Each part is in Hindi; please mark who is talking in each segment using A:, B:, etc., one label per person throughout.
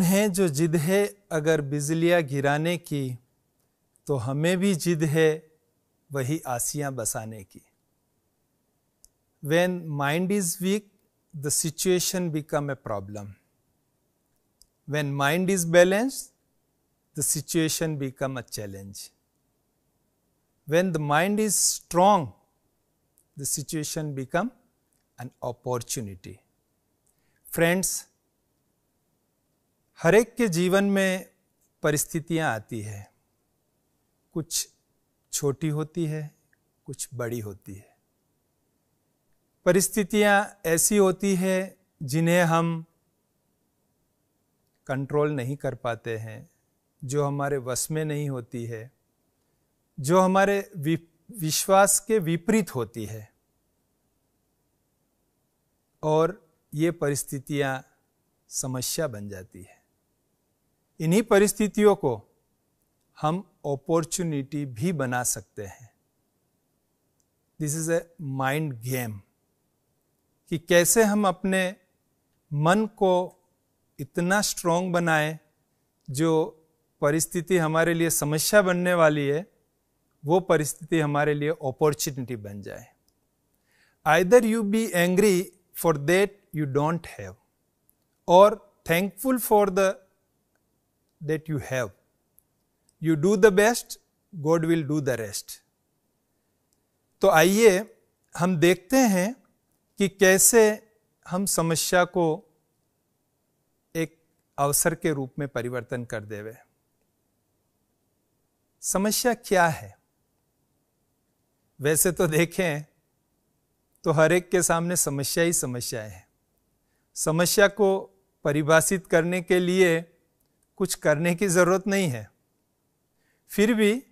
A: उन्हें जो जिद है अगर बिजलियां गिराने की, तो हमें भी जिद है वही आसियां बसाने की। When mind is weak, the situation become a problem. When mind is balanced, the situation become a challenge. When the mind is strong, the situation become an opportunity. Friends, हर एक के जीवन में परिस्थितियां आती है, कुछ छोटी होती है, कुछ बड़ी होती है। परिस्थितियां ऐसी होती है जिन्हें हम कंट्रोल नहीं कर पाते हैं, जो हमारे वश में नहीं होती है, जो हमारे विश्वास के विपरीत होती है, और ये परिस्थितियां समस्या बन जाती है। इन्हीं परिस्थितियों को हम अपॉर्चुनिटी भी बना सकते हैं। This is a mind game, कि कैसे हम अपने मन को इतना स्ट्रॉन्ग बनाएं जो परिस्थिति हमारे लिए समस्या बनने वाली है, वो परिस्थिति हमारे लिए अपॉर्चुनिटी बन जाए। Either you be angry for that you don't have, और thankful for the that you have. You do the best, God will do the rest. तो आइए हम देखते हैं कि कैसे हम समस्या को एक अवसर के रूप में परिवर्तन कर देवे। समस्या क्या है? वैसे तो देखें तो हर एक के सामने समस्या ही समस्या है। समस्या को परिभाषित करने के लिए कुछ करने की जरूरत नहीं है। फिर भी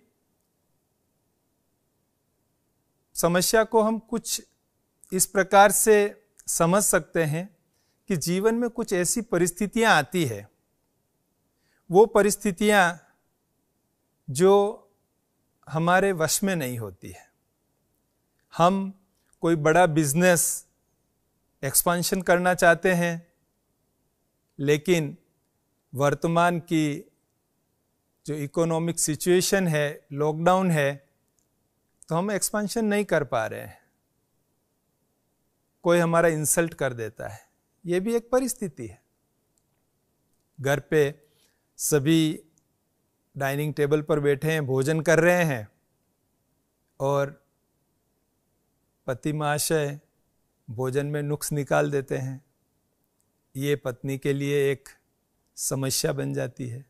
A: समस्या को हम कुछ इस प्रकार से समझ सकते हैं कि जीवन में कुछ ऐसी परिस्थितियां आती है, वो परिस्थितियां जो हमारे वश में नहीं होती है। हम कोई बड़ा बिजनेस एक्सपेंशन करना चाहते हैं, लेकिन वर्तमान की जो इकोनॉमिक सिचुएशन है, लॉकडाउन है, तो हम एक्सपेंशन नहीं कर पा रहे हैं। कोई हमारा इंसल्ट कर देता है, ये भी एक परिस्थिति है। घर पे सभी डाइनिंग टेबल पर बैठे हैं, भोजन कर रहे हैं, और पति महाशय भोजन में नुक्स निकाल देते हैं। ये पत्नी के लिए एक समस्या बन जाती है।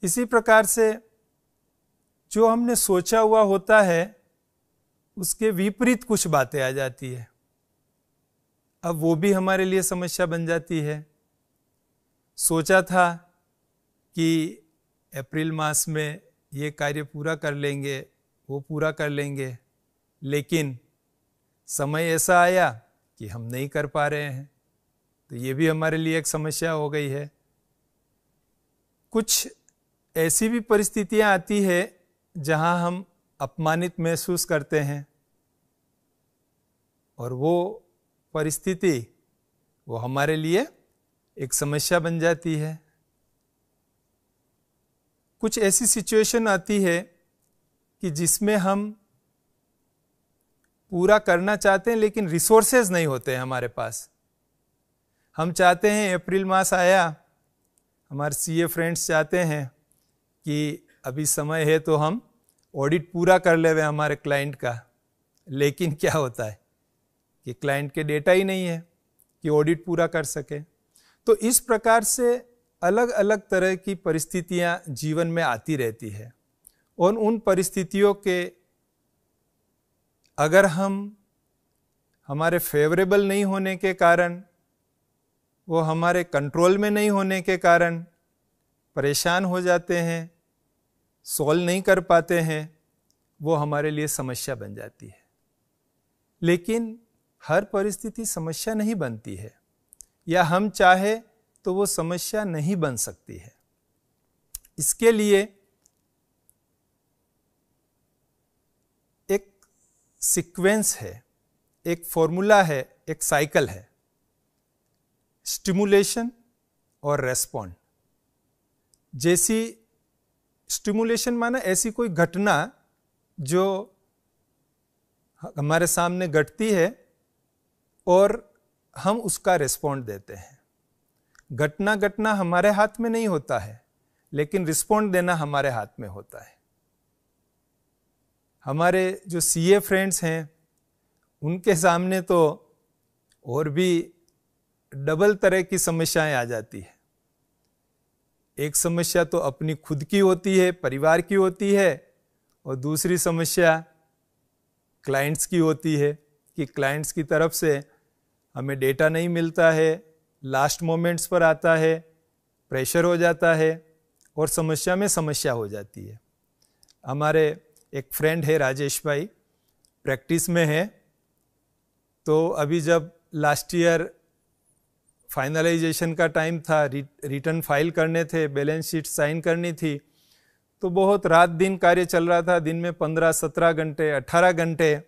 A: इसी प्रकार से जो हमने सोचा हुआ होता है, उसके विपरीत कुछ बातें आ जाती है। अब वो भी हमारे लिए समस्या बन जाती है। सोचा था कि अप्रैल मास में ये कार्य पूरा कर लेंगे, वो पूरा कर लेंगे, लेकिन समय ऐसा आया कि हम नहीं कर पा रहे हैं, तो ये भी हमारे लिए एक समस्या हो गई है। कुछ ऐसी भी परिस्थितियां आती है जहां हम अपमानित महसूस करते हैं, और वो परिस्थिति वो हमारे लिए एक समस्या बन जाती है। कुछ ऐसी सिचुएशन आती है कि जिसमें हम पूरा करना चाहते हैं, लेकिन रिसोर्सेज नहीं होते हैं हमारे पास। हम चाहते हैं, अप्रैल मास आया, हमारे सीए फ्रेंड्स चाहते हैं कि अभी समय है तो हम ऑडिट पूरा कर लेवे हमारे क्लाइंट का, लेकिन क्या होता है कि क्लाइंट के डेटा ही नहीं है कि ऑडिट पूरा कर सके। तो इस प्रकार से अलग अलग तरह की परिस्थितियां जीवन में आती रहती है, और उन परिस्थितियों के अगर हम हमारे फेवरेबल नहीं होने के कारण, वो हमारे कंट्रोल में नहीं होने के कारण परेशान हो जाते हैं, सॉल्व नहीं कर पाते हैं, वो हमारे लिए समस्या बन जाती है। लेकिन हर परिस्थिति समस्या नहीं बनती है, या हम चाहे तो वो समस्या नहीं बन सकती है। इसके लिए एक सीक्वेंस है, एक फॉर्मूला है, एक साइकिल है। स्टिमुलेशन और रेस्पॉन्ड। जैसी स्टिमुलेशन माना ऐसी कोई घटना जो हमारे सामने घटती है और हम उसका रिस्पॉन्ड देते हैं। घटना हमारे हाथ में नहीं होता है, लेकिन रिस्पॉन्ड देना हमारे हाथ में होता है। हमारे जो सीए फ्रेंड्स हैं उनके सामने तो और भी डबल तरह की समस्याएं आ जाती है। एक समस्या तो अपनी खुद की होती है, परिवार की होती है, और दूसरी समस्या क्लाइंट्स की होती है कि क्लाइंट्स की तरफ से हमें डेटा नहीं मिलता है, लास्ट मोमेंट्स पर आता है, प्रेशर हो जाता है और समस्या में समस्या हो जाती है। हमारे एक फ्रेंड है राजेश भाई, प्रैक्टिस में है, तो अभी जब लास्ट ईयर फाइनलाइजेशन का टाइम था, रिटर्न फाइल करने थे, बैलेंस शीट साइन करनी थी, तो बहुत रात दिन कार्य चल रहा था। दिन में 15-17 घंटे 18 घंटे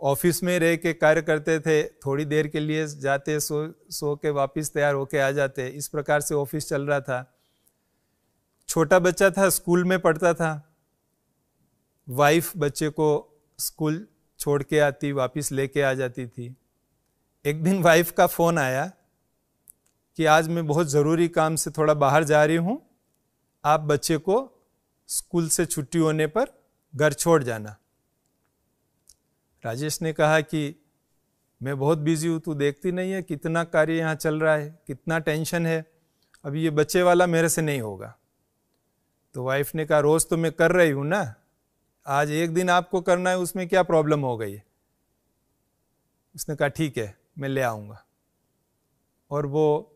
A: ऑफिस में रह के कार्य करते थे। थोड़ी देर के लिए जाते, सो के वापस तैयार होके आ जाते। इस प्रकार से ऑफिस चल रहा था। छोटा बच्चा था, स्कूल में पढ़ता था। वाइफ बच्चे को स्कूल छोड़ के आती, वापस लेके आ जाती थी। एक दिन वाइफ का फोन आया कि आज मैं बहुत ज़रूरी काम से थोड़ा बाहर जा रही हूँ, आप बच्चे को स्कूल से छुट्टी होने पर घर छोड़ जाना। राजेश ने कहा कि मैं बहुत बिजी हूँ, तू देखती नहीं है कितना कार्य यहाँ चल रहा है, कितना टेंशन है, अभी ये बच्चे वाला मेरे से नहीं होगा। तो वाइफ ने कहा रोज़ तो मैं कर रही हूँ ना, आज एक दिन आपको करना है, उसमें क्या प्रॉब्लम हो गई। उसने कहा ठीक है, मैं ले आऊँगा। और वो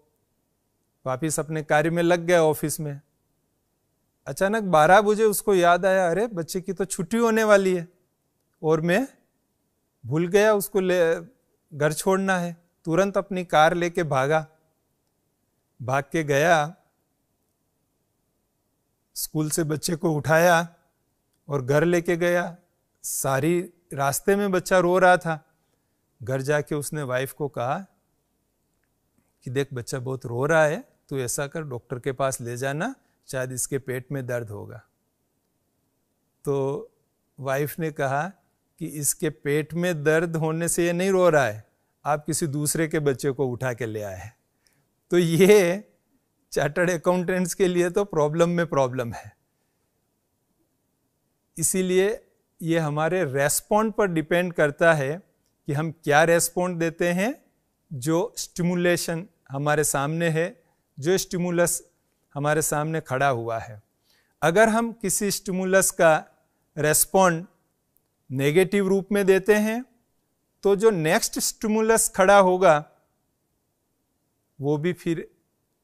A: वापिस अपने कार्य में लग गया ऑफिस में। अचानक 12 बजे उसको याद आया, अरे बच्चे की तो छुट्टी होने वाली है और मैं भूल गया उसको घर छोड़ना है। तुरंत अपनी कार लेके भाग के गया, स्कूल से बच्चे को उठाया और घर लेके गया। सारी रास्ते में बच्चा रो रहा था। घर जाके उसने वाइफ को कहा कि देख बच्चा बहुत रो रहा है, तू ऐसा कर डॉक्टर के पास ले जाना, शायद इसके पेट में दर्द होगा। तो वाइफ ने कहा कि इसके पेट में दर्द होने से ये नहीं रो रहा है, आप किसी दूसरे के बच्चे को उठा के ले आए। तो ये चार्टर्ड अकाउंटेंट्स के लिए तो प्रॉब्लम में प्रॉब्लम है। इसीलिए ये हमारे रेस्पॉन्ड पर डिपेंड करता है कि हम क्या रेस्पॉन्ड देते हैं। जो स्टिमुलेशन हमारे सामने है, जो स्टिमुलस हमारे सामने खड़ा हुआ है, अगर हम किसी स्टिमुलस का रेस्पॉन्ड नेगेटिव रूप में देते हैं तो जो नेक्स्ट स्टिमुलस खड़ा होगा वो भी फिर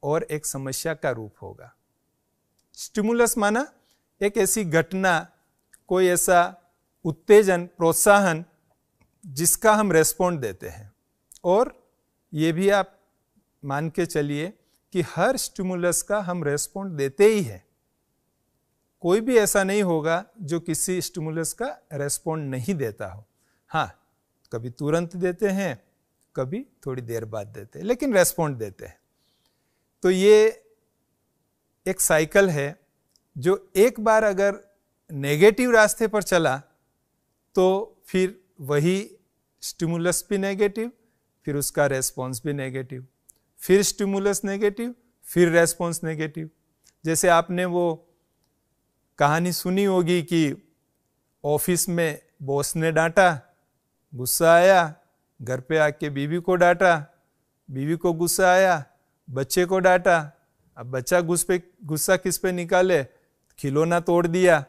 A: और एक समस्या का रूप होगा। स्टिमुलस माना एक ऐसी घटना, कोई ऐसा उत्तेजन, प्रोत्साहन जिसका हम रेस्पॉन्ड देते हैं। और ये भी आप मान के चलिए कि हर स्टिमुलस का हम रेस्पॉन्ड देते ही हैं। कोई भी ऐसा नहीं होगा जो किसी स्टिमुलस का रेस्पॉन्ड नहीं देता हो। हाँ, कभी तुरंत देते हैं, कभी थोड़ी देर बाद देते हैं, लेकिन रेस्पॉन्ड देते हैं। तो ये एक साइकिल है जो एक बार अगर नेगेटिव रास्ते पर चला तो फिर वही स्टिमुलस भी नेगेटिव, फिर उसका रेस्पॉन्स भी नेगेटिव, फिर स्टिमुलस नेगेटिव, फिर रेस्पॉन्स नेगेटिव। जैसे आपने वो कहानी सुनी होगी कि ऑफिस में बॉस ने डांटा, गुस्सा आया, घर पे आके बीवी को डांटा, बीवी को गुस्सा आया, बच्चे को डांटा। अब बच्चा गुस्सा किस पे निकाले, खिलौना तोड़ दिया।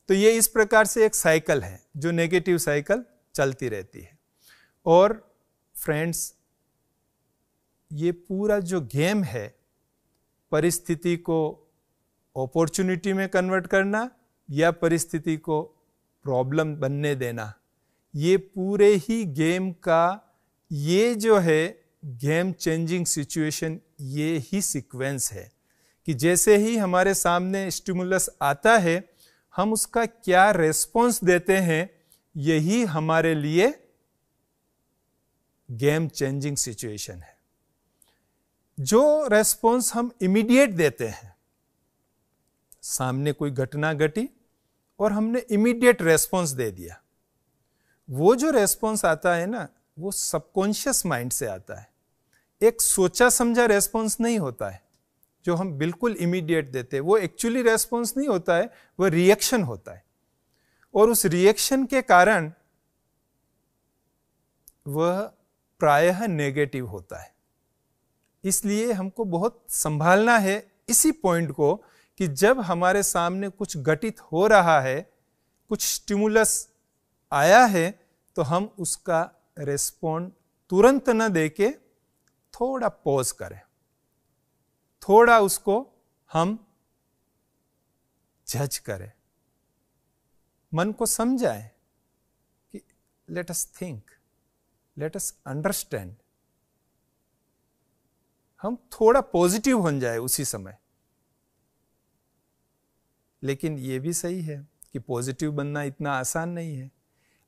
A: तो ये इस प्रकार से एक साइकिल है जो नेगेटिव साइकिल चलती रहती है। और फ्रेंड्स, ये पूरा जो गेम है, परिस्थिति को अपॉर्चुनिटी में कन्वर्ट करना या परिस्थिति को प्रॉब्लम बनने देना, ये पूरे ही गेम का ये जो है गेम चेंजिंग सिचुएशन, ये ही सीक्वेंस है कि जैसे ही हमारे सामने स्टिमुलस आता है हम उसका क्या रेस्पॉन्स देते हैं, यही हमारे लिए गेम चेंजिंग सिचुएशन है। जो रेस्पॉन्स हम इमीडिएट देते हैं, सामने कोई घटना घटी और हमने इमीडिएट रेस्पॉन्स दे दिया, वो जो रेस्पॉन्स आता है ना, वो सबकॉन्शियस माइंड से आता है। एक सोचा समझा रेस्पॉन्स नहीं होता है जो हम बिल्कुल इमीडिएट देते हैं। वो एक्चुअली रेस्पॉन्स नहीं होता है, वो रिएक्शन होता है। और उस रिएक्शन के कारण वह प्रायः नेगेटिव होता है। इसलिए हमको बहुत संभालना है इसी पॉइंट को कि जब हमारे सामने कुछ घटित हो रहा है, कुछ स्टिमुलस आया है, तो हम उसका रेस्पॉन्ड तुरंत न देके थोड़ा पॉज करें, थोड़ा उसको हम जज करें, मन को समझाएं कि let us think, let us understand. हम थोड़ा पॉजिटिव हो जाए उसी समय। लेकिन यह भी सही है कि पॉजिटिव बनना इतना आसान नहीं है।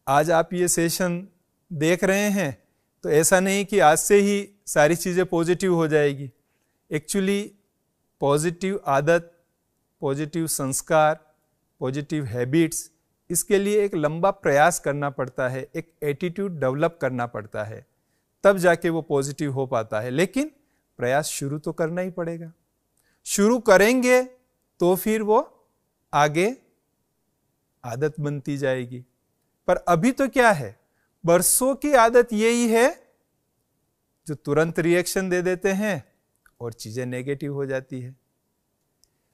A: आज आप ये सेशन देख रहे हैं तो ऐसा नहीं कि आज से ही सारी चीज़ें पॉजिटिव हो जाएगी। एक्चुअली पॉजिटिव आदत, पॉजिटिव संस्कार, पॉजिटिव हैबिट्स, इसके लिए एक लंबा प्रयास करना पड़ता है, एक एटीट्यूड डेवलप करना पड़ता है, तब जाके वो पॉजिटिव हो पाता है। लेकिन प्रयास शुरू तो करना ही पड़ेगा। शुरू करेंगे तो फिर वो आगे आदत बनती जाएगी। पर अभी तो क्या है, बरसों की आदत यही है जो तुरंत रिएक्शन दे देते हैं और चीजें नेगेटिव हो जाती है।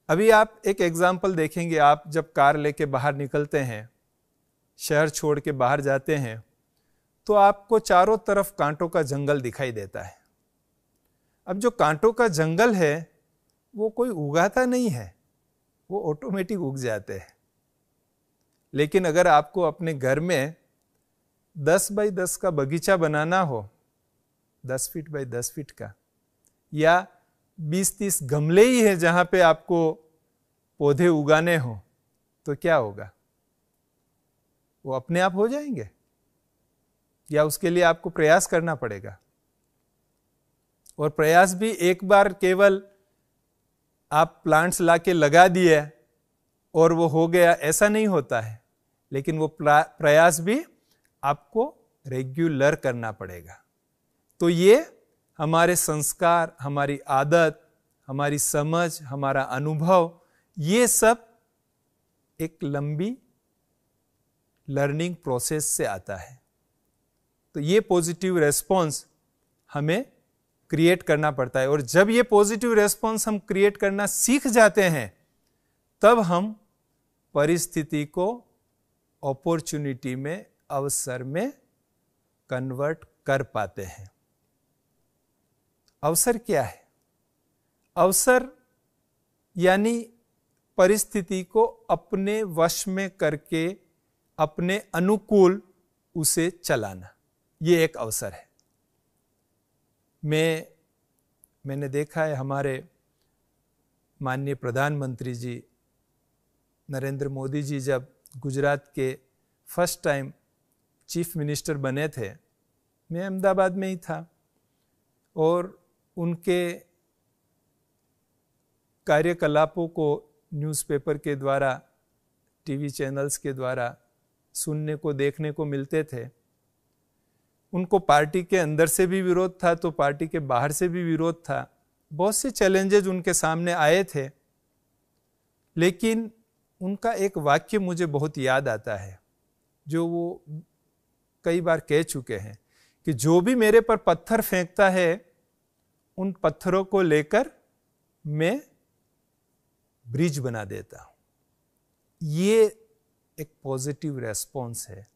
A: अभी आप एक एग्जाम्पल देखेंगे, आप जब कार लेके बाहर निकलते हैं, शहर छोड़ के बाहर जाते हैं, तो आपको चारों तरफ कांटों का जंगल दिखाई देता है। अब जो कांटों का जंगल है वो कोई उगाता नहीं है, वो ऑटोमेटिक उग जाते हैं। लेकिन अगर आपको अपने घर में 10 बाई 10 का बगीचा बनाना हो, 10 फीट बाई 10 फीट का, या 20-30 गमले ही है जहां पे आपको पौधे उगाने हो, तो क्या होगा? वो अपने आप हो जाएंगे या उसके लिए आपको प्रयास करना पड़ेगा? और प्रयास भी एक बार केवल आप प्लांट्स लाके लगा दिए और वो हो गया, ऐसा नहीं होता है। लेकिन वो प्रयास भी आपको रेगुलर करना पड़ेगा। तो ये हमारे संस्कार, हमारी आदत, हमारी समझ, हमारा अनुभव, ये सब एक लंबी लर्निंग प्रोसेस से आता है। तो ये पॉजिटिव रेस्पॉन्स हमें क्रिएट करना पड़ता है। और जब ये पॉजिटिव रेस्पॉन्स हम क्रिएट करना सीख जाते हैं, तब हम परिस्थिति को अपॉर्चुनिटी में, अवसर में कन्वर्ट कर पाते हैं। अवसर क्या है? अवसर यानी परिस्थिति को अपने वश में करके अपने अनुकूल उसे चलाना, ये एक अवसर है। मैंने देखा है, हमारे माननीय प्रधानमंत्री जी नरेंद्र मोदी जी जब गुजरात के फर्स्ट टाइम चीफ मिनिस्टर बने थे, मैं अहमदाबाद में ही था, और उनके कार्यकलापों को न्यूज़पेपर के द्वारा, टीवी चैनल्स के द्वारा सुनने को, देखने को मिलते थे। उनको पार्टी के अंदर से भी विरोध था, तो पार्टी के बाहर से भी विरोध था। बहुत से चैलेंजेस उनके सामने आए थे। लेकिन उनका एक वाक्य मुझे बहुत याद आता है, जो वो कई बार कह चुके हैं कि जो भी मेरे पर पत्थर फेंकता है, उन पत्थरों को लेकर मैं ब्रिज बना देता हूं। ये एक पॉजिटिव रेस्पॉन्स है।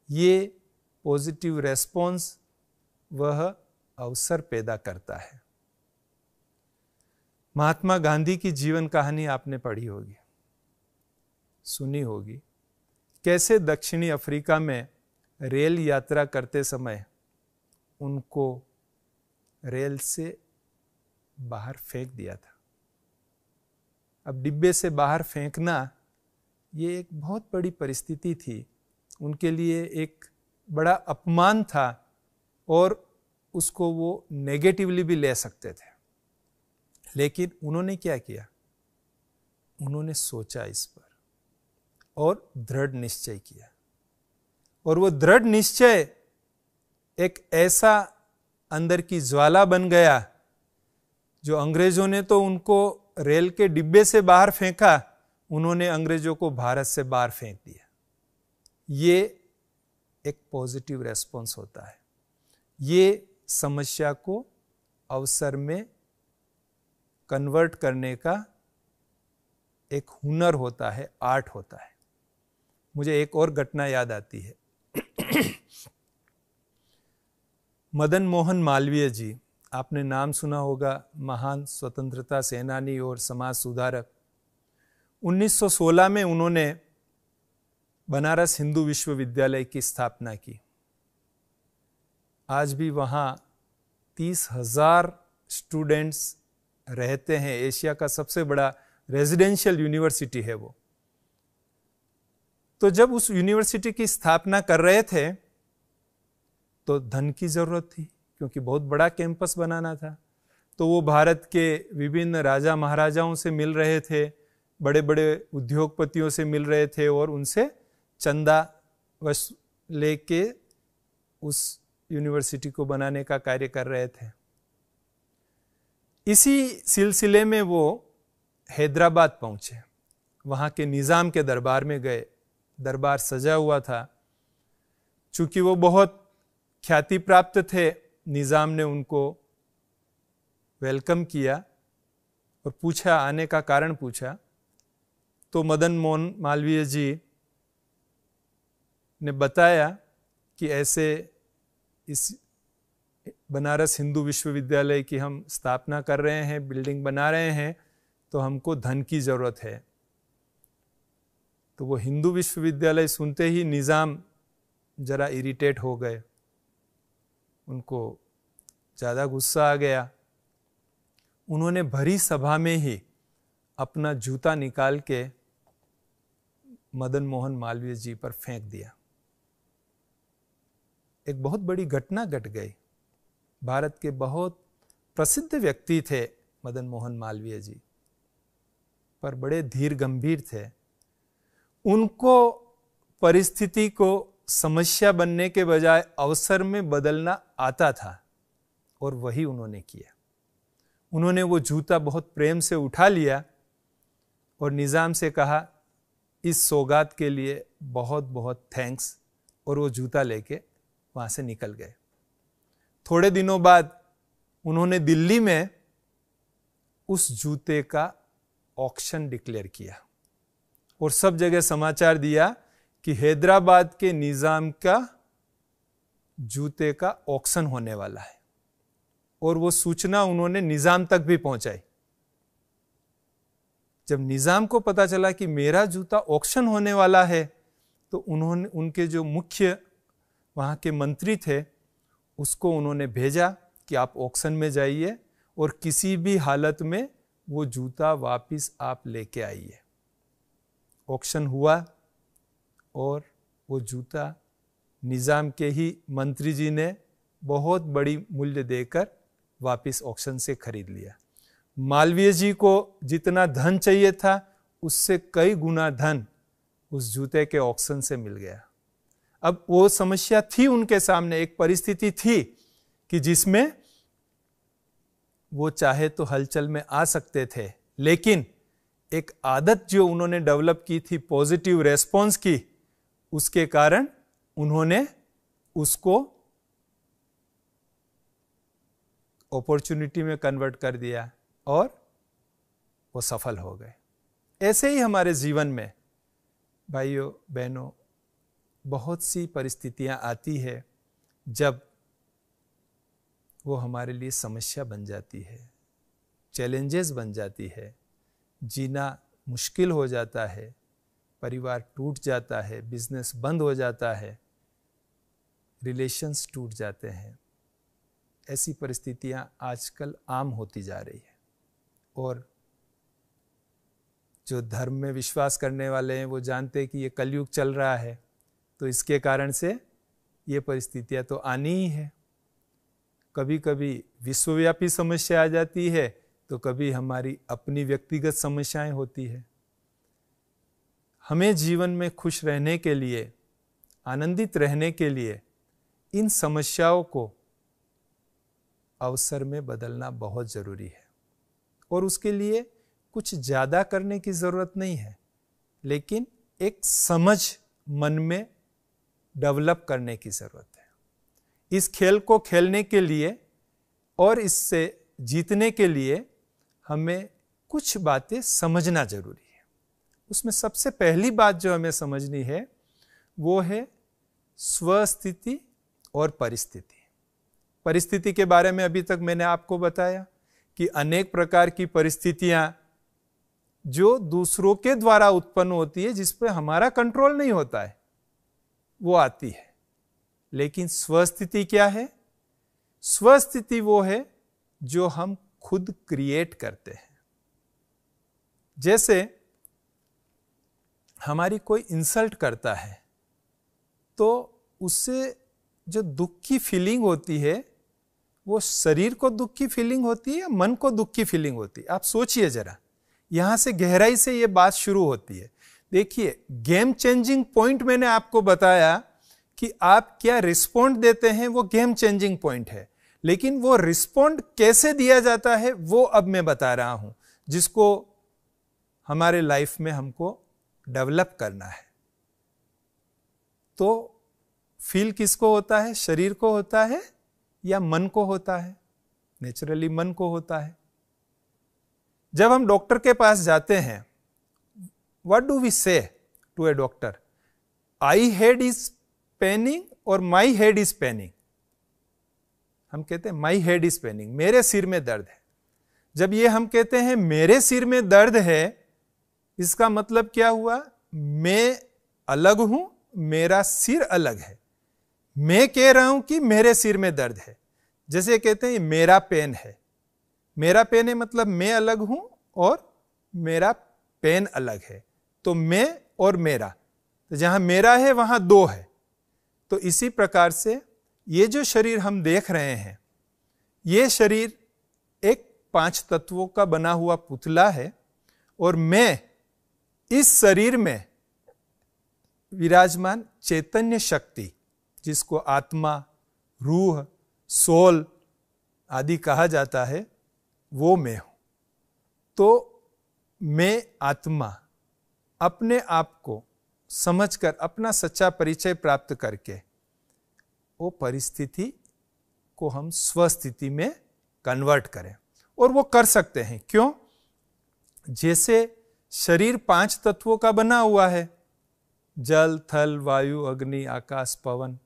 A: ये पॉजिटिव रेस्पॉन्स वह अवसर पैदा करता है। महात्मा गांधी की जीवन कहानी आपने पढ़ी होगी, सुनी होगी। कैसे दक्षिणी अफ्रीका में रेल यात्रा करते समय उनको रेल से बाहर फेंक दिया था। अब डिब्बे से बाहर फेंकना ये एक बहुत बड़ी परिस्थिति थी, उनके लिए एक बड़ा अपमान था। और उसको वो नेगेटिवली भी ले सकते थे, लेकिन उन्होंने क्या किया, उन्होंने सोचा इस पर और दृढ़ निश्चय किया। और वो दृढ़ निश्चय एक ऐसा अंदर की ज्वाला बन गया, जो अंग्रेजों ने तो उनको रेल के डिब्बे से बाहर फेंका, उन्होंने अंग्रेजों को भारत से बाहर फेंक दिया। ये एक पॉजिटिव रेस्पॉन्स होता है। ये समस्या को अवसर में कन्वर्ट करने का एक हुनर होता है, आर्ट होता है। मुझे एक और घटना याद आती है। मदन मोहन मालवीय जी, आपने नाम सुना होगा, महान स्वतंत्रता सेनानी और समाज सुधारक। 1916 में उन्होंने बनारस हिंदू विश्वविद्यालय की स्थापना की। आज भी वहाँ 30,000 स्टूडेंट्स रहते हैं। एशिया का सबसे बड़ा रेजिडेंशियल यूनिवर्सिटी है वो। तो जब उस यूनिवर्सिटी की स्थापना कर रहे थे तो धन की जरूरत थी, क्योंकि बहुत बड़ा कैंपस बनाना था। तो वो भारत के विभिन्न राजा महाराजाओं से मिल रहे थे, बड़े बड़े उद्योगपतियों से मिल रहे थे और उनसे चंदा लेके उस यूनिवर्सिटी को बनाने का कार्य कर रहे थे। इसी सिलसिले में वो हैदराबाद पहुंचे, वहां के निजाम के दरबार में गए। दरबार सजा हुआ था। चूंकि वो बहुत ख्याति प्राप्त थे, निजाम ने उनको वेलकम किया और पूछा, आने का कारण पूछा। तो मदन मोहन मालवीय जी ने बताया कि ऐसे इस बनारस हिंदू विश्वविद्यालय की हम स्थापना कर रहे हैं, बिल्डिंग बना रहे हैं, तो हमको धन की जरूरत है। तो वो हिंदू विश्वविद्यालय सुनते ही निजाम जरा इरिटेट हो गए, उनको ज़्यादा गुस्सा आ गया। उन्होंने भरी सभा में ही अपना जूता निकाल के मदन मोहन मालवीय जी पर फेंक दिया। एक बहुत बड़ी घटना घट गई। भारत के बहुत प्रसिद्ध व्यक्ति थे मदन मोहन मालवीय जी, पर बड़े धीर गंभीर थे। उनको परिस्थिति को समस्या बनने के बजाय अवसर में बदलना आता था, और वही उन्होंने किया। उन्होंने वो जूता बहुत प्रेम से उठा लिया और निजाम से कहा, इस सौगात के लिए बहुत बहुत थैंक्स, और वो जूता लेके वहां से निकल गए। थोड़े दिनों बाद उन्होंने दिल्ली में उस जूते का ऑक्शन डिक्लेयर किया और सब जगह समाचार दिया कि हैदराबाद के निजाम का जूते का ऑक्शन होने वाला है। और वो सूचना उन्होंने निजाम तक भी पहुंचाई। जब निजाम को पता चला कि मेरा जूता ऑक्शन होने वाला है, तो उन्होंने, उनके जो मुख्य वहाँ के मंत्री थे, उसको उन्होंने भेजा कि आप ऑक्शन में जाइए और किसी भी हालत में वो जूता वापस आप लेके आइए। ऑक्शन हुआ और वो जूता निजाम के ही मंत्री जी ने बहुत बड़ी मूल्य देकर वापस ऑक्शन से खरीद लिया। मालवीय जी को जितना धन चाहिए था, उससे कई गुना धन उस जूते के ऑक्शन से मिल गया। अब वो समस्या थी उनके सामने, एक परिस्थिति थी कि जिसमें वो चाहे तो हलचल में आ सकते थे, लेकिन एक आदत जो उन्होंने डेवलप की थी पॉजिटिव रेस्पॉन्स की, उसके कारण उन्होंने उसको अपॉर्चुनिटी में कन्वर्ट कर दिया और वो सफल हो गए। ऐसे ही हमारे जीवन में भाइयों बहनों बहुत सी परिस्थितियां आती है जब वो हमारे लिए समस्या बन जाती है, चैलेंजेस बन जाती है, जीना मुश्किल हो जाता है, परिवार टूट जाता है, बिजनेस बंद हो जाता है, रिलेशंस टूट जाते हैं। ऐसी परिस्थितियां आजकल आम होती जा रही है। और जो धर्म में विश्वास करने वाले हैं वो जानते हैं कि ये कलयुग चल रहा है, तो इसके कारण से ये परिस्थितियां तो आनी ही है। कभी कभी विश्वव्यापी समस्या आ जाती है, तो कभी हमारी अपनी व्यक्तिगत समस्याएं होती है। हमें जीवन में खुश रहने के लिए, आनंदित रहने के लिए इन समस्याओं को अवसर में बदलना बहुत जरूरी है। और उसके लिए कुछ ज्यादा करने की जरूरत नहीं है, लेकिन एक समझ मन में डेवलप करने की जरूरत है। इस खेल को खेलने के लिए और इससे जीतने के लिए हमें कुछ बातें समझना जरूरी है। उसमें सबसे पहली बात जो हमें समझनी है वो है स्वस्थिति और परिस्थिति। परिस्थिति के बारे में अभी तक मैंने आपको बताया कि अनेक प्रकार की परिस्थितियां जो दूसरों के द्वारा उत्पन्न होती है, जिस पर हमारा कंट्रोल नहीं होता है, वो आती है। लेकिन स्वस्थिति क्या है? स्वस्थिति वो है जो हम खुद क्रिएट करते हैं। जैसे हमारी कोई इंसल्ट करता है तो उससे जो दुख की फीलिंग होती है, वो शरीर को दुख की फीलिंग होती है या मन को दुख की फीलिंग होती है? आप सोचिए जरा, यहां से गहराई से ये बात शुरू होती है। देखिए, गेम चेंजिंग पॉइंट मैंने आपको बताया कि आप क्या रिस्पॉन्ड देते हैं, वो गेम चेंजिंग पॉइंट है। लेकिन वो रिस्पॉन्ड कैसे दिया जाता है वो अब मैं बता रहा हूं, जिसको हमारे लाइफ में हमको डेवलप करना है। तो फील किसको होता है? शरीर को होता है या मन को होता है? नेचुरली मन को होता है। जब हम डॉक्टर के पास जाते हैं, what do we say to a doctor? I head is paining और माई हेड इज पेनिंग। हम कहते हैं माई हेड इज पेनिंग, मेरे सिर में दर्द है। जब ये हम कहते हैं मेरे सिर में दर्द है, इसका मतलब क्या हुआ? मैं अलग हूं, मेरा सिर अलग है। मैं कह रहा हूं कि मेरे सिर में दर्द है। जैसे कहते हैं मेरा पेन है, मेरा पेन है मतलब मैं अलग हूं और मेरा पेन अलग है। तो मैं और मेरा, तो जहां मेरा है वहां दो है। तो इसी प्रकार से ये जो शरीर हम देख रहे हैं, ये शरीर एक 5 तत्वों का बना हुआ पुतला है और मैं इस शरीर में विराजमान चैतन्य शक्ति, जिसको आत्मा, रूह, सोल आदि कहा जाता है, वो मैं हूं। तो मैं आत्मा अपने आप को समझकर अपना सच्चा परिचय प्राप्त करके वो परिस्थिति को हम स्वस्थिति में कन्वर्ट करें। और वो कर सकते हैं। क्यों? जैसे शरीर 5 तत्वों का बना हुआ है, जल, थल, वायु, अग्नि, आकाश, पवन।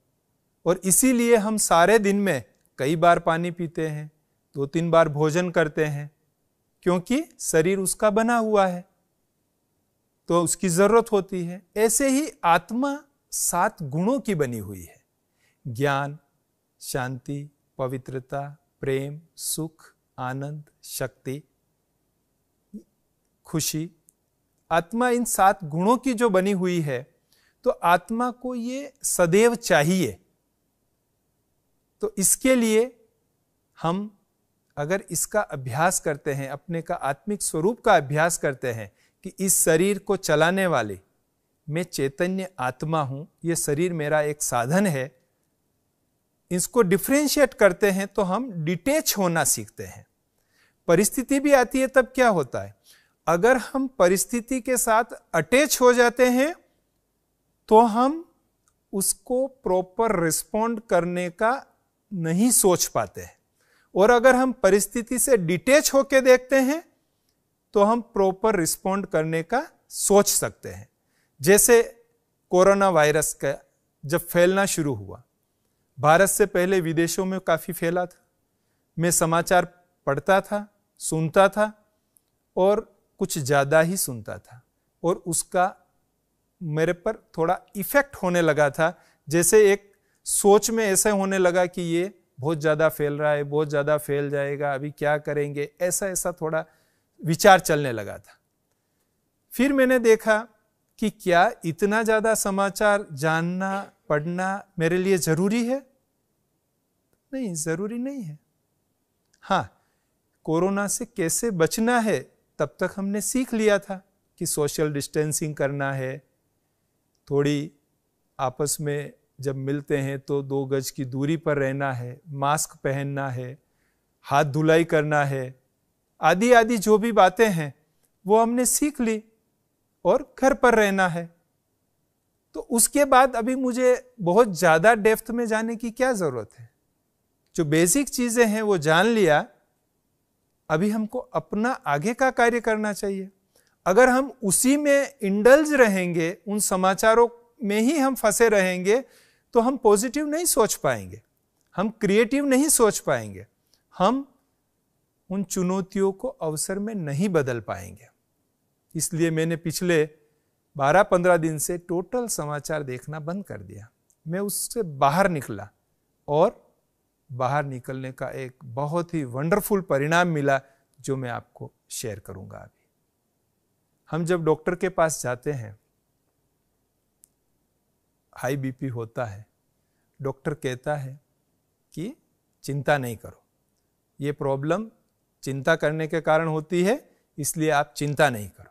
A: और इसीलिए हम सारे दिन में कई बार पानी पीते हैं, 2-3 बार भोजन करते हैं, क्योंकि शरीर उसका बना हुआ है, तो उसकी जरूरत होती है। ऐसे ही आत्मा 7 गुणों की बनी हुई है: ज्ञान, शांति, पवित्रता, प्रेम, सुख, आनंद, शक्ति, खुशी। आत्मा इन 7 गुणों की जो बनी हुई है, तो आत्मा को ये सदैव चाहिए। तो इसके लिए हम अगर इसका अभ्यास करते हैं, अपने का आत्मिक स्वरूप का अभ्यास करते हैं कि इस शरीर को चलाने वाली मैं चैतन्य आत्मा हूं, ये शरीर मेरा एक साधन है, इसको डिफरेंशिएट करते हैं तो हम डिटेच होना सीखते हैं। परिस्थिति भी आती है तब क्या होता है? अगर हम परिस्थिति के साथ अटैच हो जाते हैं तो हम उसको प्रॉपर रिस्पॉन्ड करने का नहीं सोच पाते हैं। और अगर हम परिस्थिति से डिटेच होकर देखते हैं तो हम प्रॉपर रिस्पॉन्ड करने का सोच सकते हैं। जैसे कोरोना वायरस का जब फैलना शुरू हुआ, भारत से पहले विदेशों में काफी फैला था। मैं समाचार पढ़ता था, सुनता था और कुछ ज्यादा ही सुनता था, और उसका मेरे पर थोड़ा इफेक्ट होने लगा था। जैसे एक सोच में ऐसा होने लगा कि ये बहुत ज्यादा फैल रहा है, बहुत ज्यादा फैल जाएगा, अभी क्या करेंगे, ऐसा थोड़ा विचार चलने लगा था। फिर मैंने देखा कि क्या इतना ज्यादा समाचार जानना, पढ़ना मेरे लिए जरूरी है? नहीं, जरूरी नहीं है। हाँ, कोरोना से कैसे बचना है तब तक हमने सीख लिया था कि सोशल डिस्टेंसिंग करना है, थोड़ी आपस में जब मिलते हैं तो 2 गज की दूरी पर रहना है, मास्क पहनना है, हाथ धुलाई करना है, आदि आदि जो भी बातें हैं वो हमने सीख ली, और घर पर रहना है। तो उसके बाद अभी मुझे बहुत ज्यादा डेप्थ में जाने की क्या जरूरत है? जो बेसिक चीजें हैं वो जान लिया, अभी हमको अपना आगे का कार्य करना चाहिए। अगर हम उसी में इंडल्ज रहेंगे, उन समाचारों में ही हम फंसे रहेंगे, तो हम पॉजिटिव नहीं सोच पाएंगे, हम क्रिएटिव नहीं सोच पाएंगे, हम उन चुनौतियों को अवसर में नहीं बदल पाएंगे। इसलिए मैंने पिछले 12-15 दिन से टोटल समाचार देखना बंद कर दिया। मैं उससे बाहर निकला, और बाहर निकलने का एक बहुत ही वंडरफुल परिणाम मिला, जो मैं आपको शेयर करूंगा अभी। हम जब डॉक्टर के पास जाते हैं, हाई बीपी होता है, डॉक्टर कहता है कि चिंता नहीं करो, ये प्रॉब्लम चिंता करने के कारण होती है, इसलिए आप चिंता नहीं करो।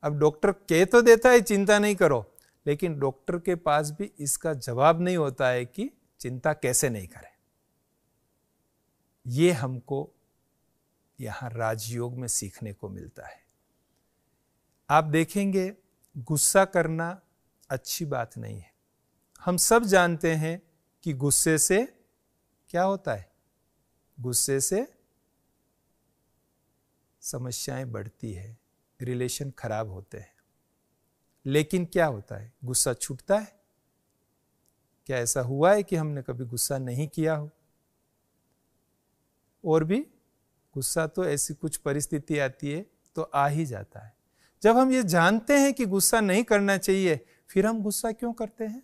A: अब डॉक्टर कह तो देता है चिंता नहीं करो, लेकिन डॉक्टर के पास भी इसका जवाब नहीं होता है कि चिंता कैसे नहीं करें। ये हमको यहां राजयोग में सीखने को मिलता है। आप देखेंगे, गुस्सा करना अच्छी बात नहीं है। हम सब जानते हैं कि गुस्से से क्या होता है? गुस्से से समस्याएं बढ़ती है, रिलेशन खराब होते हैं। लेकिन क्या होता है? गुस्सा छूटता है? क्या ऐसा हुआ है कि हमने कभी गुस्सा नहीं किया हो? और भी गुस्सा तो ऐसी कुछ परिस्थिति आती है तो आ ही जाता है। जब हम ये जानते हैं कि गुस्सा नहीं करना चाहिए, फिर हम गुस्सा क्यों करते हैं?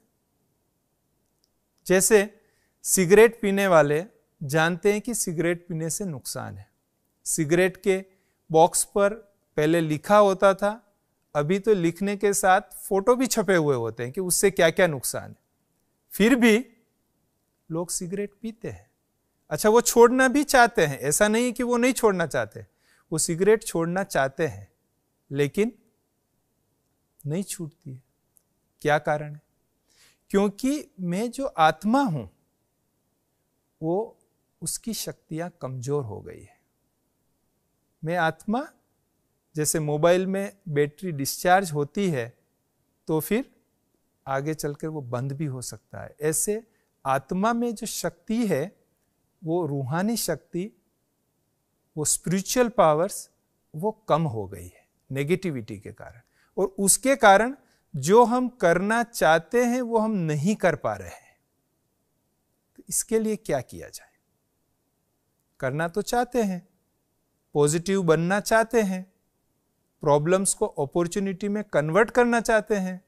A: जैसे सिगरेट पीने वाले जानते हैं कि सिगरेट पीने से नुकसान है। सिगरेट के बॉक्स पर पहले लिखा होता था, अभी तो लिखने के साथ फोटो भी छपे हुए होते हैं कि उससे क्या क्या नुकसान है। फिर भी लोग सिगरेट पीते हैं। अच्छा, वो छोड़ना भी चाहते हैं, ऐसा नहीं कि वो नहीं छोड़ना चाहते, वो सिगरेट छोड़ना चाहते हैं, लेकिन नहीं छूटती है। क्या कारण है? क्योंकि मैं जो आत्मा हूं, वो उसकी शक्तियां कमजोर हो गई है। मैं आत्मा, जैसे मोबाइल में बैटरी डिस्चार्ज होती है तो फिर आगे चलकर वो बंद भी हो सकता है, ऐसे आत्मा में जो शक्ति है, वो रूहानी शक्ति, वो स्पिरिचुअल पावर्स, वो कम हो गई है नेगेटिविटी के कारण। और उसके कारण जो हम करना चाहते हैं वो हम नहीं कर पा रहे हैं। तो इसके लिए क्या किया जाए? करना तो चाहते हैं, पॉजिटिव बनना चाहते हैं, प्रॉब्लम्स को अपॉर्चुनिटी में कन्वर्ट करना चाहते हैं,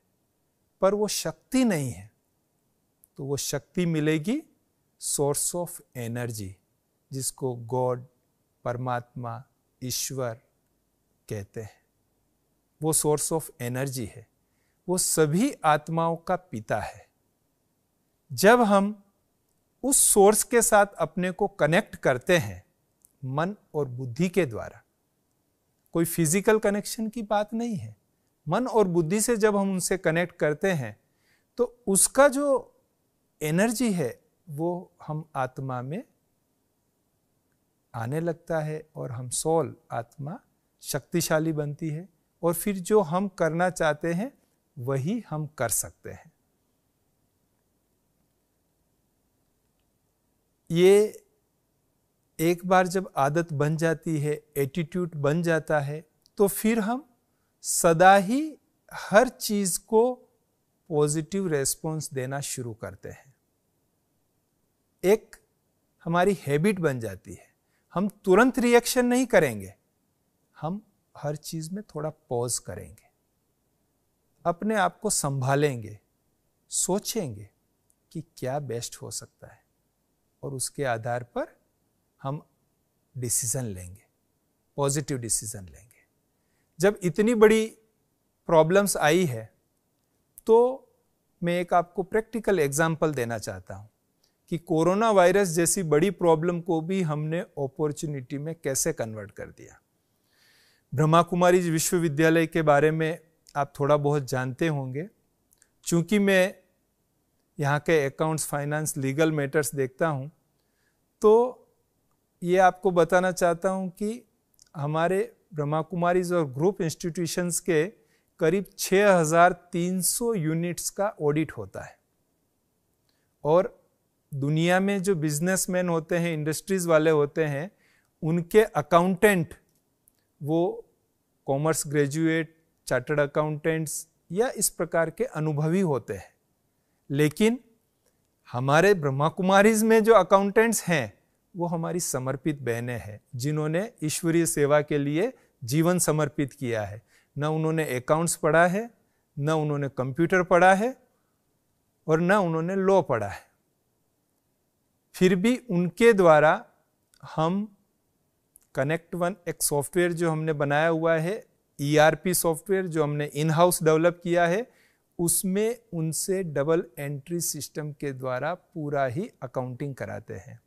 A: पर वो शक्ति नहीं है। तो वो शक्ति मिलेगी सोर्स ऑफ एनर्जी, जिसको गॉड, परमात्मा, ईश्वर कहते हैं। वो सोर्स ऑफ एनर्जी है, वो सभी आत्माओं का पिता है। जब हम उस सोर्स के साथ अपने को कनेक्ट करते हैं मन और बुद्धि के द्वारा, कोई फिजिकल कनेक्शन की बात नहीं है, मन और बुद्धि से जब हम उनसे कनेक्ट करते हैं तो उसका जो एनर्जी है वो हम आत्मा में आने लगता है, और हम सोल, आत्मा शक्तिशाली बनती है, और फिर जो हम करना चाहते हैं वही हम कर सकते हैं। ये एक बार जब आदत बन जाती है, एटीट्यूड बन जाता है, तो फिर हम सदा ही हर चीज को पॉजिटिव रेस्पॉन्स देना शुरू करते हैं। एक हमारी हैबिट बन जाती है। हम तुरंत रिएक्शन नहीं करेंगे, हम हर चीज में थोड़ा पॉज करेंगे, अपने आप को संभालेंगे, सोचेंगे कि क्या बेस्ट हो सकता है, और उसके आधार पर हम डिसीजन लेंगे, पॉजिटिव डिसीजन लेंगे। जब इतनी बड़ी प्रॉब्लम्स आई है तो मैं एक आपको प्रैक्टिकल एग्जांपल देना चाहता हूं कि कोरोना वायरस जैसी बड़ी प्रॉब्लम को भी हमने अपॉर्चुनिटी में कैसे कन्वर्ट कर दिया। ब्रह्मा कुमारी विश्वविद्यालय के बारे में आप थोड़ा बहुत जानते होंगे। चूंकि मैं यहाँ के अकाउंट्स, फाइनेंस, लीगल मैटर्स देखता हूँ, तो ये आपको बताना चाहता हूँ कि हमारे ब्रह्मा कुमारीज और ग्रुप इंस्टीट्यूशंस के करीब 6300 यूनिट्स का ऑडिट होता है। और दुनिया में जो बिजनेसमैन होते हैं, इंडस्ट्रीज वाले होते हैं, उनके अकाउंटेंट वो कॉमर्स ग्रेजुएट, चार्टर्ड अकाउंटेंट्स या इस प्रकार के अनुभवी होते हैं। लेकिन हमारे ब्रह्मा कुमारीज में जो अकाउंटेंट्स हैं वो हमारी समर्पित बहनें हैं, जिन्होंने ईश्वरीय सेवा के लिए जीवन समर्पित किया है। न उन्होंने अकाउंट्स पढ़ा है, न उन्होंने कंप्यूटर पढ़ा है, और न उन्होंने लॉ पढ़ा है। फिर भी उनके द्वारा हम कनेक्ट वन एक सॉफ्टवेयर जो हमने बनाया हुआ है, ERP सॉफ्टवेयर जो हमने इन हाउस डेवलप किया है, उसमें उनसे डबल एंट्री सिस्टम के द्वारा पूरा ही अकाउंटिंग कराते हैं।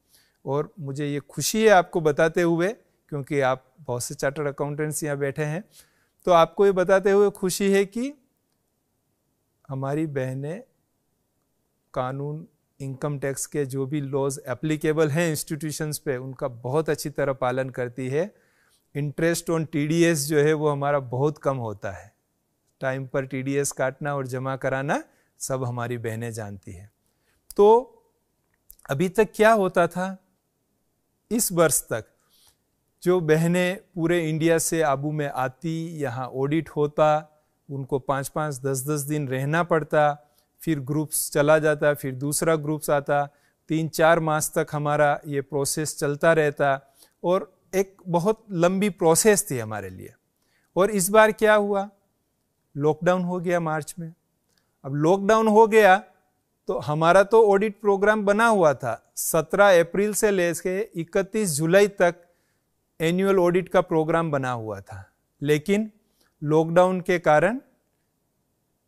A: और मुझे ये खुशी है आपको बताते हुए, क्योंकि आप बहुत से चार्टर्ड अकाउंटेंट्स यहाँ बैठे हैं, तो आपको ये बताते हुए खुशी है कि हमारी बहनें कानून, इनकम टैक्स के जो भी लॉज एप्लीकेबल हैं इंस्टीट्यूशंस पे, उनका बहुत अच्छी तरह पालन करती है। इंटरेस्ट ऑन TDS जो है वो हमारा बहुत कम होता है। टाइम पर TDS काटना और जमा कराना सब हमारी बहनें जानती है। तो अभी तक क्या होता था, इस वर्ष तक जो बहनें पूरे इंडिया से आबू में आती, यहाँ ऑडिट होता, उनको 5-5, 10-10 दिन रहना पड़ता, फिर ग्रुप्स चला जाता, फिर दूसरा ग्रुप्स आता, 3-4 मास तक हमारा ये प्रोसेस चलता रहता, और एक बहुत लंबी प्रोसेस थी हमारे लिए। और इस बार क्या हुआ, लॉकडाउन हो गया मार्च में। अब लॉकडाउन हो गया तो हमारा तो ऑडिट प्रोग्राम बना हुआ था, 17 अप्रैल से लेके 31 जुलाई तक एनुअल ऑडिट का प्रोग्राम बना हुआ था। लेकिन लॉकडाउन के कारण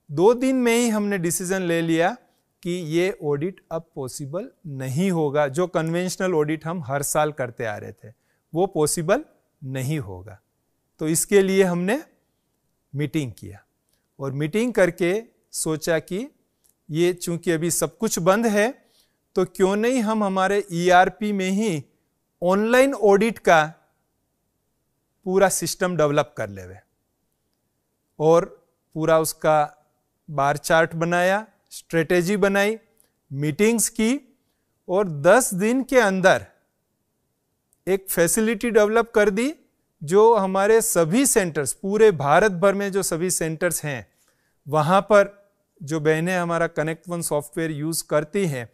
A: 2 दिन में ही हमने डिसीजन ले लिया कि ये ऑडिट अब पॉसिबल नहीं होगा। जो कन्वेंशनल ऑडिट हम हर साल करते आ रहे थे वो पॉसिबल नहीं होगा। तो इसके लिए हमने मीटिंग किया, और मीटिंग करके सोचा कि ये चूंकि अभी सब कुछ बंद है, तो क्यों नहीं हम हमारे ERP में ही ऑनलाइन ऑडिट का पूरा सिस्टम डेवलप कर लेवे। और पूरा उसका बार चार्ट बनाया, स्ट्रेटेजी बनाई, मीटिंग्स की, और 10 दिन के अंदर एक फैसिलिटी डेवलप कर दी, जो हमारे सभी सेंटर्स, पूरे भारत भर में जो सभी सेंटर्स हैं, वहां पर जो बहनें हमारा कनेक्ट वन सॉफ्टवेयर यूज करती हैं,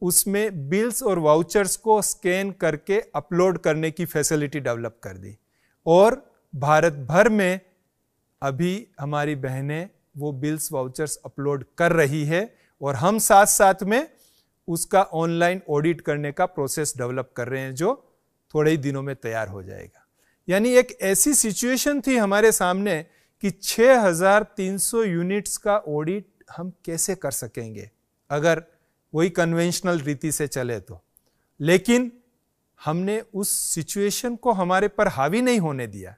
A: उसमें बिल्स और वाउचर्स को स्कैन करके अपलोड करने की फैसिलिटी डेवलप कर दी। और भारत भर में अभी हमारी बहनें वो बिल्स वाउचर्स अपलोड कर रही है, और हम साथ साथ में उसका ऑनलाइन ऑडिट करने का प्रोसेस डेवलप कर रहे हैं, जो थोड़े ही दिनों में तैयार हो जाएगा। यानी एक ऐसी सिचुएशन थी हमारे सामने कि 6300 यूनिट्स का ऑडिट हम कैसे कर सकेंगे अगर वही कन्वेंशनल रीति से चले तो। लेकिन हमने उस सिचुएशन को हमारे पर हावी नहीं होने दिया।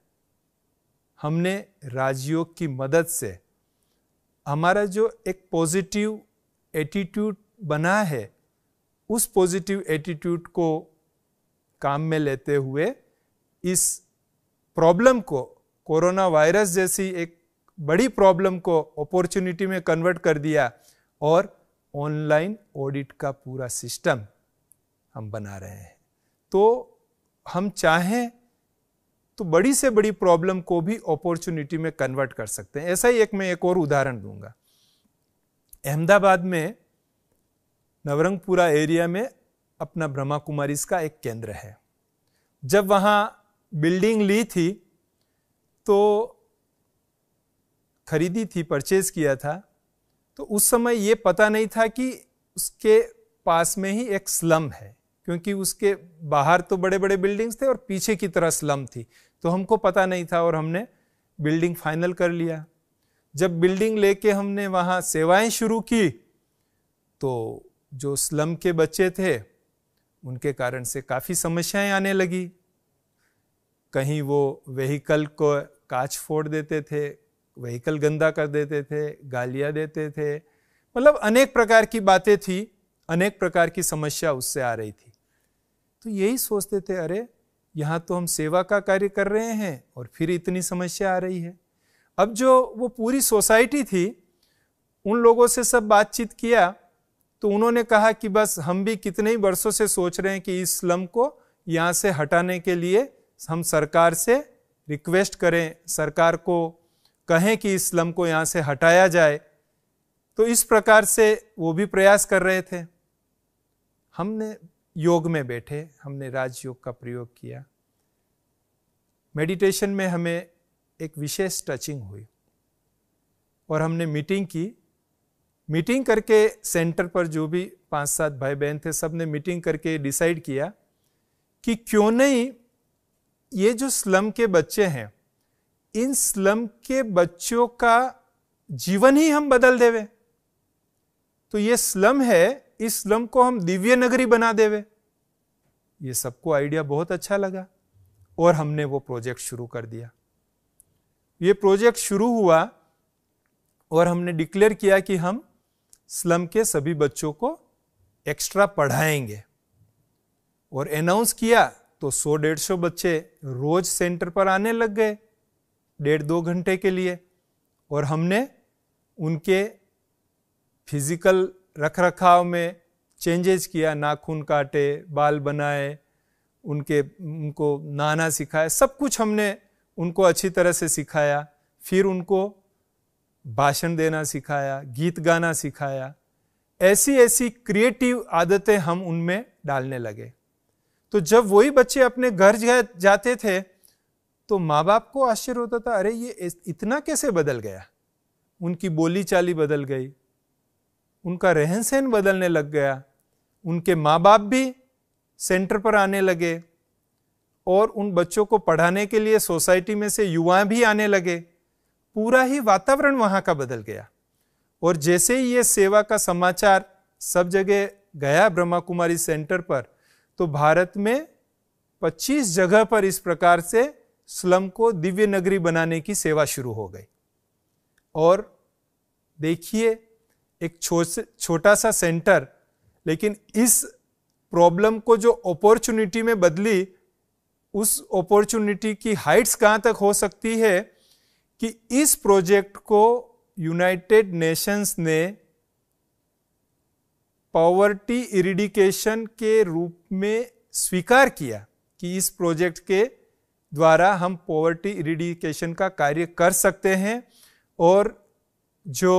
A: हमने राजयोग की मदद से हमारा जो एक पॉजिटिव एटीट्यूड बना है, उस पॉजिटिव एटीट्यूड को काम में लेते हुए इस प्रॉब्लम को, कोरोना वायरस जैसी एक बड़ी प्रॉब्लम को अपॉर्चुनिटी में कन्वर्ट कर दिया, और ऑनलाइन ऑडिट का पूरा सिस्टम हम बना रहे हैं। तो हम चाहें तो बड़ी से बड़ी प्रॉब्लम को भी अपॉर्चुनिटी में कन्वर्ट कर सकते हैं। ऐसा ही मैं एक और उदाहरण दूंगा। अहमदाबाद में नवरंगपुरा एरिया में अपना ब्रह्मा कुमारीज का एक केंद्र है। जब वहां बिल्डिंग ली थी तो खरीदी थी, परचेज किया था, तो उस समय ये पता नहीं था कि उसके पास में ही एक स्लम है, क्योंकि उसके बाहर तो बड़े बड़े बिल्डिंग्स थे और पीछे की तरह स्लम थी, तो हमको पता नहीं था और हमने बिल्डिंग फाइनल कर लिया। जब बिल्डिंग लेके हमने वहाँ सेवाएं शुरू की तो जो स्लम के बच्चे थे उनके कारण से काफ़ी समस्याएं आने लगी। कहीं वो व्हीकल को कांच फोड़ देते थे, व्हीकल गंदा कर देते थे, गालियां देते थे, मतलब अनेक प्रकार की बातें थी, अनेक प्रकार की समस्या उससे आ रही थी। तो यही सोचते थे, अरे यहाँ तो हम सेवा का कार्य कर रहे हैं और फिर इतनी समस्या आ रही है। अब जो वो पूरी सोसाइटी थी, उन लोगों से सब बातचीत किया तो उन्होंने कहा कि बस हम भी कितने ही वर्षों से सोच रहे हैं कि इस स्लम को यहाँ से हटाने के लिए हम सरकार से रिक्वेस्ट करें, सरकार को कहें कि इस स्लम को यहाँ से हटाया जाए। तो इस प्रकार से वो भी प्रयास कर रहे थे। हमने योग में बैठे, हमने राजयोग का प्रयोग किया। मेडिटेशन में हमें एक विशेष टचिंग हुई और हमने मीटिंग की। मीटिंग करके सेंटर पर जो भी 5-7 भाई बहन थे, सब ने मीटिंग करके डिसाइड किया कि क्यों नहीं ये जो स्लम के बच्चे हैं, इन स्लम के बच्चों का जीवन ही हम बदल देवे। तो ये स्लम है, इस स्लम को हम दिव्य नगरी बना देवे। ये सबको आइडिया बहुत अच्छा लगा और हमने वो प्रोजेक्ट शुरू कर दिया। ये प्रोजेक्ट शुरू हुआ और हमने डिक्लेयर किया कि हम स्लम के सभी बच्चों को एक्स्ट्रा पढ़ाएंगे और अनाउंस किया तो 100-150 बच्चे रोज सेंटर पर आने लग गए 1.5-2 घंटे के लिए। और हमने उनके फिजिकल रखरखाव में चेंजेस किया, नाखून काटे, बाल बनाए, उनको नहाना सिखाया, सब कुछ हमने उनको अच्छी तरह से सिखाया। फिर उनको भाषण देना सिखाया, गीत गाना सिखाया। ऐसी ऐसी क्रिएटिव आदतें हम उनमें डालने लगे। तो जब वही बच्चे अपने घर जाते थे तो माँ बाप को आश्चर्य होता था, अरे ये इतना कैसे बदल गया। उनकी बोली चाली बदल गई, उनका रहन सहन बदलने लग गया। उनके माँ बाप भी सेंटर पर आने लगे और उन बच्चों को पढ़ाने के लिए सोसाइटी में से युवा भी आने लगे। पूरा ही वातावरण वहां का बदल गया। और जैसे ही ये सेवा का समाचार सब जगह गया ब्रह्मा कुमारी सेंटर पर, तो भारत में 25 जगह पर इस प्रकार से स्लम को दिव्य नगरी बनाने की सेवा शुरू हो गई। और देखिए, एक छोटा सा सेंटर, लेकिन इस प्रॉब्लम को जो अपॉर्चुनिटी में बदली, उस अपॉर्चुनिटी की हाइट्स कहां तक हो सकती है कि इस प्रोजेक्ट को यूनाइटेड नेशंस ने पॉवर्टी इरिडिकेशन के रूप में स्वीकार किया कि इस प्रोजेक्ट के द्वारा हम पॉवर्टी इरिडिकेशन का कार्य कर सकते हैं। और जो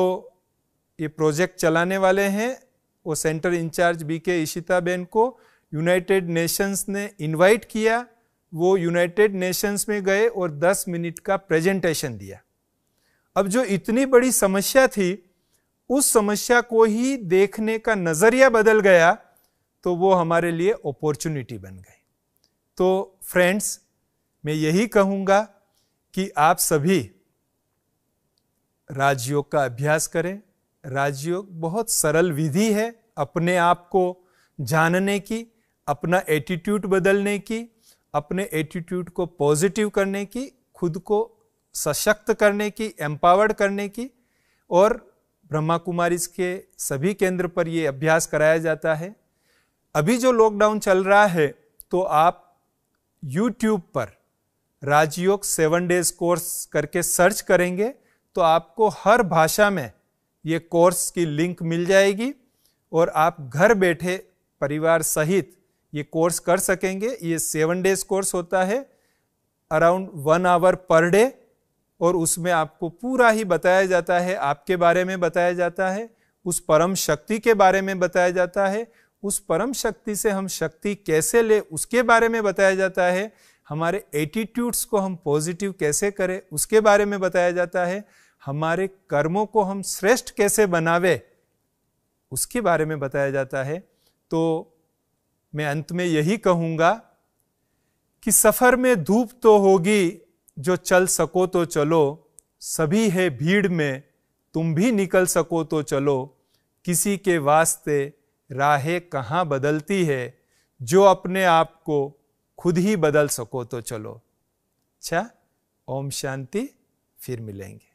A: ये प्रोजेक्ट चलाने वाले हैं, वो centre incharge BK Ishita ben को यूनाइटेड नेशंस ने इनवाइट किया। वो यूनाइटेड नेशंस में गए और 10 मिनट का प्रेजेंटेशन दिया। अब जो इतनी बड़ी समस्या थी, उस समस्या को ही देखने का नजरिया बदल गया, तो वो हमारे लिए अपॉर्चुनिटी बन गई। तो फ्रेंड्स, मैं यही कहूंगा कि आप सभी राजयोग का अभ्यास करें। राजयोग बहुत सरल विधि है अपने आप को जानने की, अपना एटीट्यूड बदलने की, अपने एटीट्यूड को पॉजिटिव करने की, खुद को सशक्त करने की, एम्पावर्ड करने की। और ब्रह्मा कुमारीज के सभी केंद्र पर यह अभ्यास कराया जाता है। अभी जो लॉकडाउन चल रहा है, तो आप YouTube पर राजयोग 7 डेज कोर्स करके सर्च करेंगे तो आपको हर भाषा में ये कोर्स की लिंक मिल जाएगी और आप घर बैठे परिवार सहित ये कोर्स कर सकेंगे। ये 7 डेज कोर्स होता है, अराउंड 1 आवर पर डे, और उसमें आपको पूरा ही बताया जाता है, आपके बारे में बताया जाता है, उस परम शक्ति के बारे में बताया जाता है, उस परम शक्ति से हम शक्ति कैसे ले उसके बारे में बताया जाता है, हमारे एटीट्यूड्स को हम पॉजिटिव कैसे करें उसके बारे में बताया जाता है, हमारे कर्मों को हम श्रेष्ठ कैसे बनावे उसके बारे में बताया जाता है। तो मैं अंत में यही कहूंगा कि सफर में धूप तो होगी, जो चल सको तो चलो, सभी है भीड़ में, तुम भी निकल सको तो चलो, किसी के वास्ते राहें कहाँ बदलती है, जो अपने आप को खुद ही बदल सको तो चलो। अच्छा, ओम शांति, फिर मिलेंगे।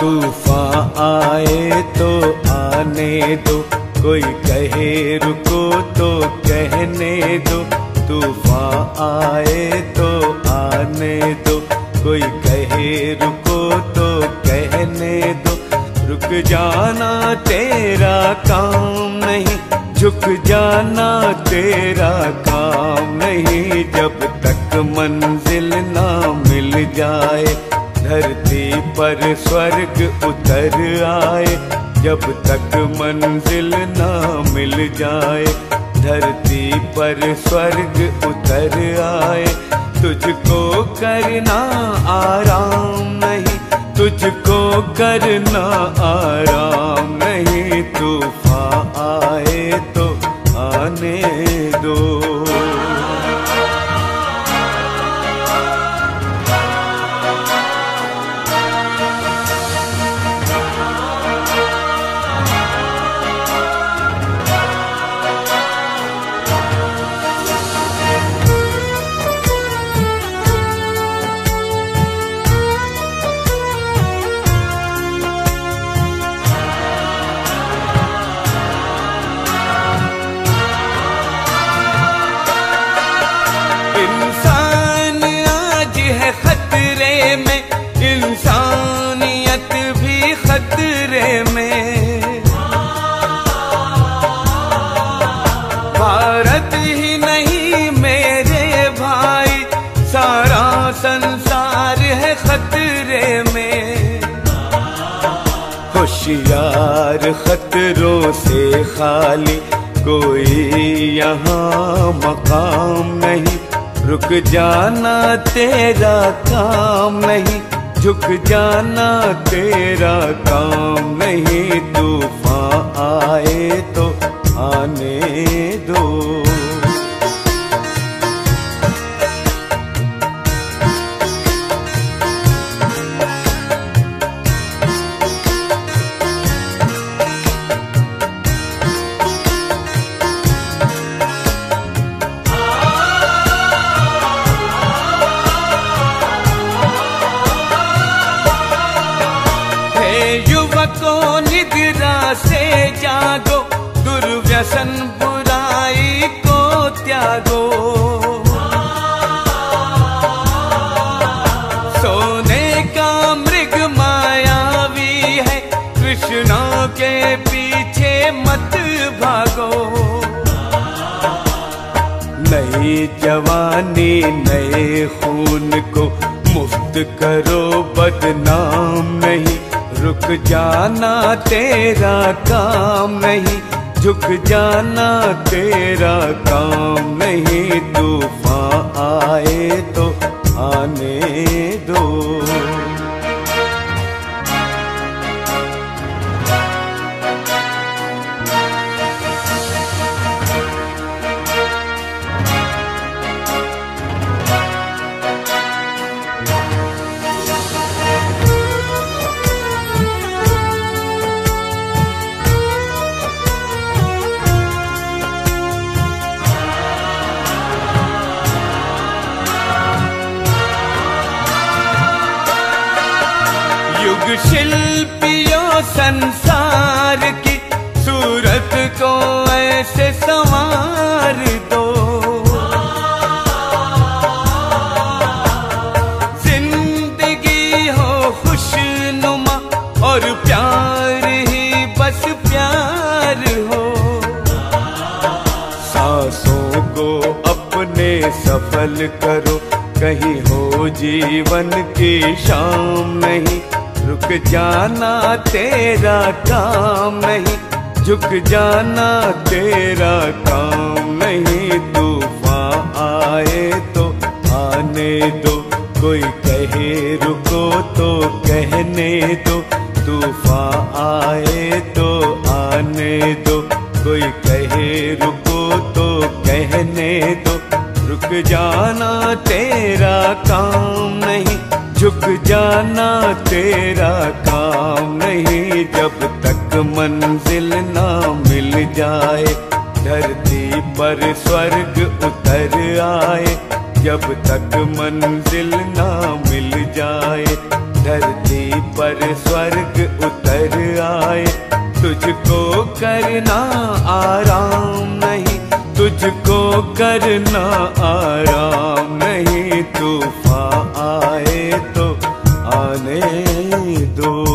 B: तूफान आए तो आने दो, कोई कहे रुको तो कहने दो। तूफान आए तो आने दो, कोई कहे रुको तो कहने दो। रुक जाना तेरा काम नहीं, झुक जाना तेरा काम नहीं। जब तक मंजिल ना मिल जाए, धरती पर स्वर्ग उतर आए। जब तक मंजिल ना मिल जाए, धरती पर स्वर्ग उतर आए। तुझको करना आराम नहीं, तुझको करना आराम नहीं। तूफान आए तो आने दो। खतरे में, इंसानियत भी खतरे में। भारत ही नहीं मेरे भाई, सारा संसार है खतरे में। होशियार खतरों से खाली, कोई यहाँ मकाम नहीं। रुक जाना तेरा काम नहीं, झुक जाना तेरा काम नहीं। तूफान आए तो आने दो। युवकों निद्रा से जागो, दुर्व्यसन बुराई को त्यागो। सोने का मृग मायावी है, कृष्णा के पीछे मत भागो। नई जवानी नए खून को मुफ्त करो, बदनाम नहीं। रुक जाना तेरा काम नहीं, झुक जाना तेरा काम नहीं। तूफान आए तो आने दो। युग शिल्पियों संसार की सूरत को ऐसे संवार दो। जिंदगी हो खुशनुमा और प्यार ही बस प्यार हो। सांसों को अपने सफल करो, कहीं हो जीवन की शाम नहीं, रुक जाना तेरा काम नहीं, झुक जाना तेरा काम नहीं। तूफान आए तो आने दो, कोई कहे रुको तो कहने दो। तूफान आए तो आने दो, कोई कहे रुको तो कहने दो। रुक जाना तेरा काम नहीं, झुक जाना तेरा काम नहीं। जब तक मंजिल ना मिल जाए, धरती पर स्वर्ग उतर आए। जब तक मंजिल ना मिल जाए, धरती पर स्वर्ग उतर आए। तुझको करना आराम नहीं, तुझको करना आराम नहीं। तूफान आए तो आने दो।